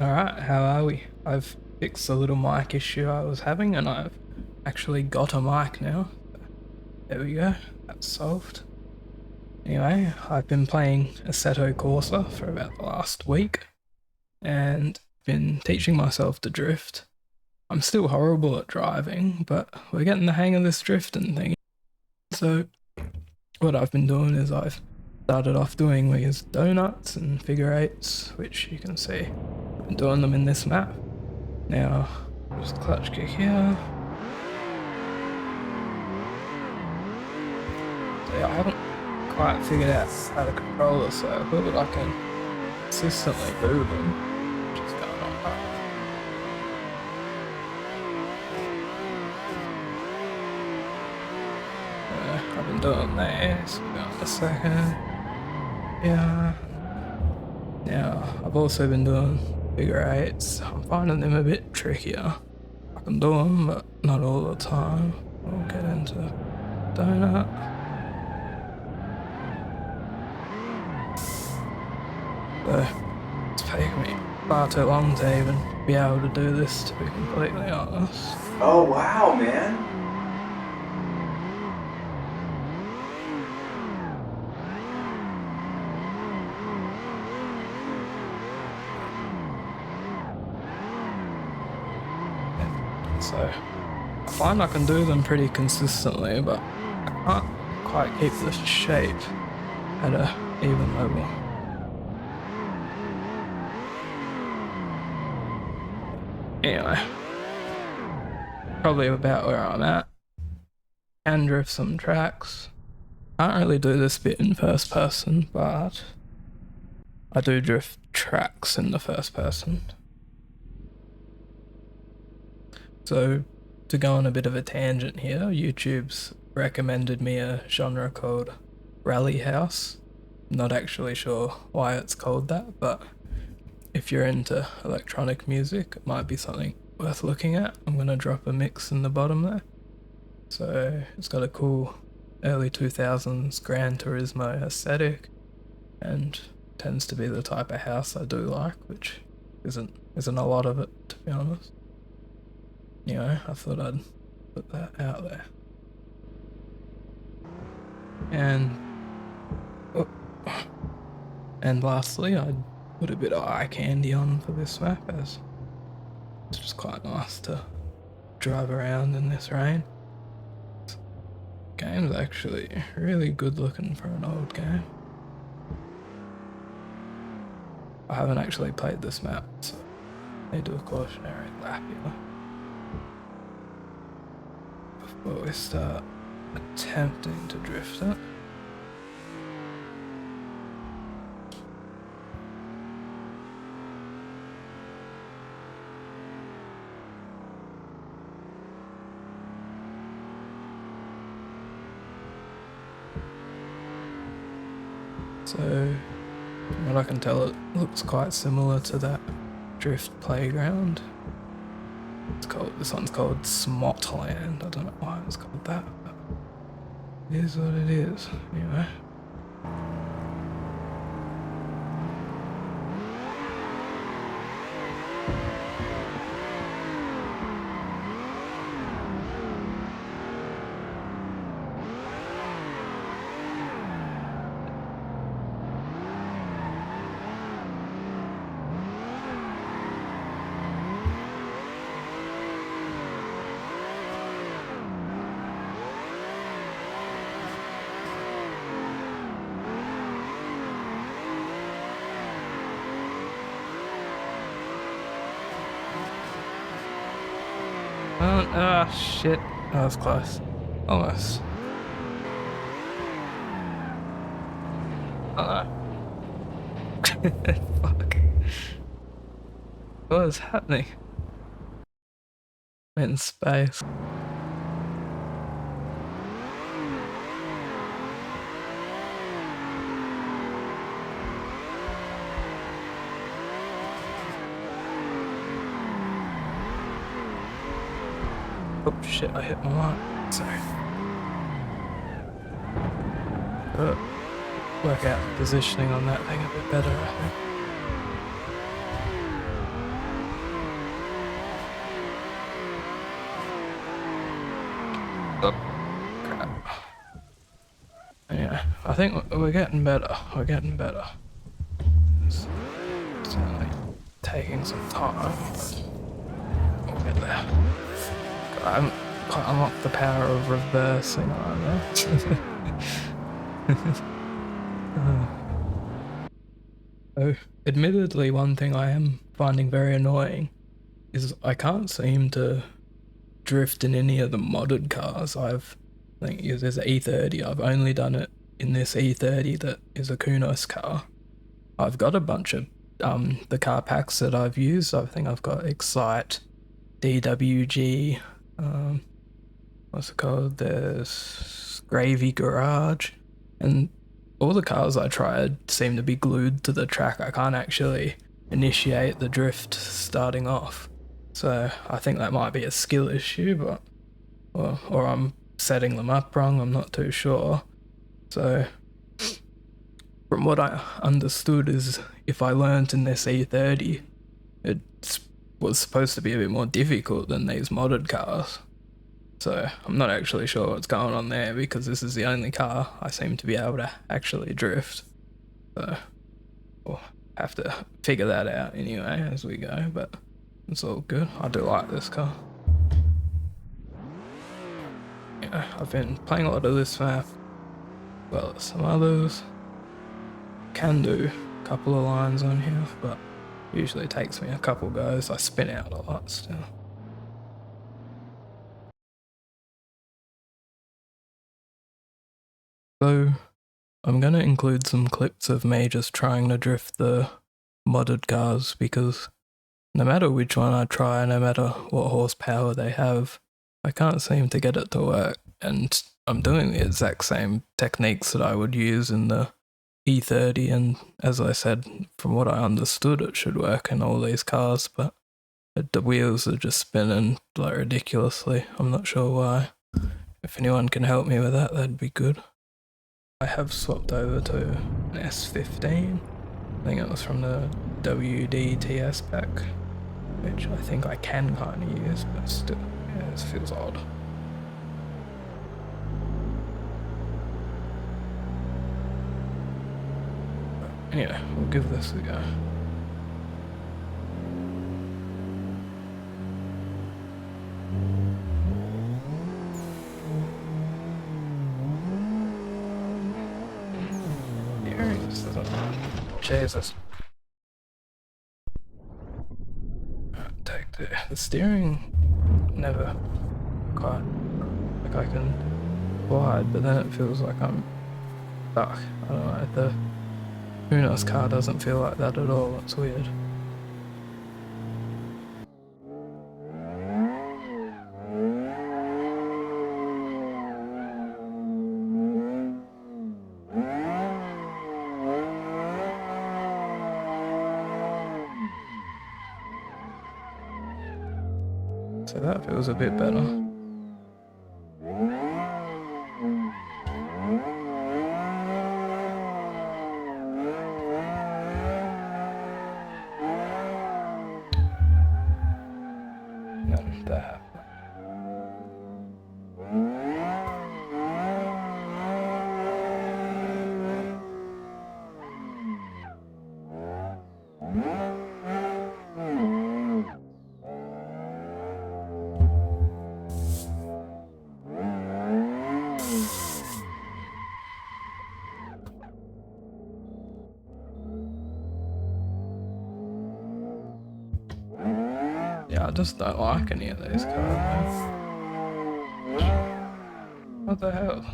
Alright, how are we? I've fixed the little mic issue I was having and I've actually got a mic now. There we go, that's solved. Anyway, I've been playing Assetto Corsa for about the last week and been teaching myself to drift. I'm still horrible at driving, but we're getting the hang of this drifting thing. So what I've been doing is I've started off doing these donuts and figure eights, which you can see. I've been doing them in this map. Now, just clutch kick here. So yeah, I haven't quite figured out how to control the circle, but I can consistently do them, which is going on right. I've been doing this, we've got a second. Yeah. Now, I've also been doing figure eights. I'm finding them a bit trickier. I can do them, but not all the time. We'll get into donut. So, it's taken me far too long to even be able to do this, to be completely honest. Oh, wow, man. So, I find I can do them pretty consistently, but I can't quite keep the shape at a even level. Anyway, probably about where I'm at. Can drift some tracks. Can't really do this bit in first person, but I do drift tracks in the first person. So, to go on a bit of a tangent here, YouTube's recommended me a genre called Rally House. Not actually sure why it's called that, but if you're into electronic music, it might be something worth looking at. I'm gonna drop a mix in the bottom there. So it's got a cool early 2000s Gran Turismo aesthetic, and tends to be the type of house I do like, which isn't a lot of it, to be honest. You know, I thought I'd put that out there. And lastly, I'd put a bit of eye candy on for this map, as it's just quite nice to drive around in this rain. This game's actually really good looking for an old game. I haven't actually played this map, so I need to do a cautionary lap here before we start attempting to drift it. So, from what I can tell, it looks quite similar to that drift playground. This one's called Smotland. I don't know why it's called that, but it is what it is, anyway. Ah, shit. That was close. Almost. Oh no. Fuck. What is happening? I'm in space. Oh shit, I hit my mark. Sorry. Work out the positioning on that thing a bit better, I think. think we're getting better. We're getting better. It's only taking some time, but we'll get there. I haven't quite unlocked the power of reversing either. So, admittedly, one thing I am finding very annoying is I can't seem to drift in any of the modded cars. I think there's an E30. I've only done it in this E30 that is a Kunos car. I've got a bunch of the car packs that I've used. I think I've got Excite, DWG, what's it called? There's Gravy Garage, and all the cars I tried seem to be glued to the track. I can't actually initiate the drift starting off. So I think that might be a skill issue, but or I'm setting them up wrong, I'm not too sure. So from what I understood is if I learnt in this E30, it was supposed to be a bit more difficult than these modded cars. So I'm not actually sure what's going on there because this is the only car I seem to be able to actually drift. So we'll have to figure that out anyway as we go, but it's all good. I do like this car. Yeah, I've been playing a lot of this map, well as some others. Can do a couple of lines on here, but usually takes me a couple goes. I spin out a lot still. So I'm going to include some clips of me just trying to drift the modded cars because no matter which one I try, no matter what horsepower they have, I can't seem to get it to work, and I'm doing the exact same techniques that I would use in the E30, and as I said, from what I understood it should work in all these cars, but the wheels are just spinning like ridiculously. I'm not sure why. If anyone can help me with that, that'd be good. I have swapped over to an S15. I think it was from the WDTS pack, which I think I can kind of use, but still, yeah, this feels odd. But anyway, we'll give this a go. Jesus. Take the steering never quite like I can glide, but then it feels like I'm stuck. I don't know, the Kunos car doesn't feel like that at all, it's weird. So that feels a bit better. And that. Yeah, I just don't like any of these cars, man. What the hell?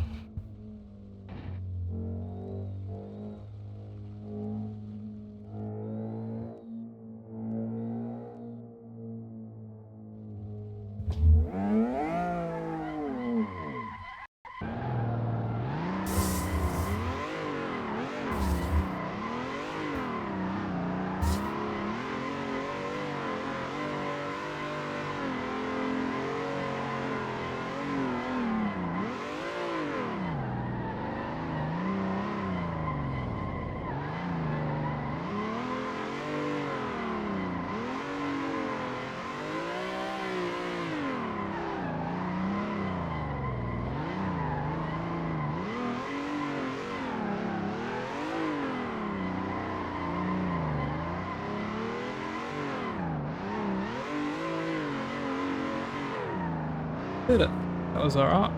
Did it. That was alright.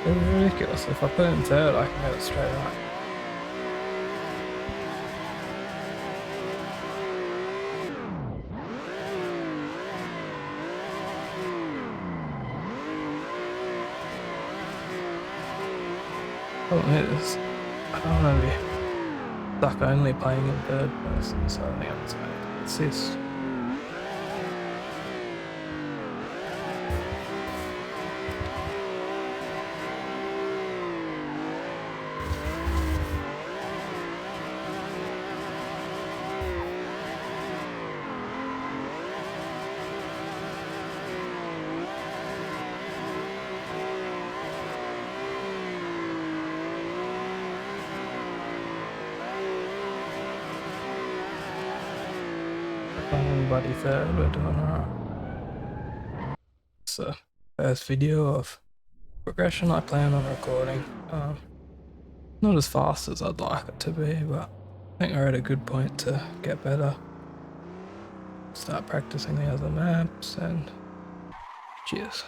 It's ridiculous. If I put it in third, I can get it straight right. Problem is, I don't want to be stuck only playing in third person, so I think I'm just going to assist. Bloody third, we're doing alright. It's the first video of progression I plan on recording. Not as fast as I'd like it to be, but I think we're at a good point to get better. Start practicing the other maps, and cheers.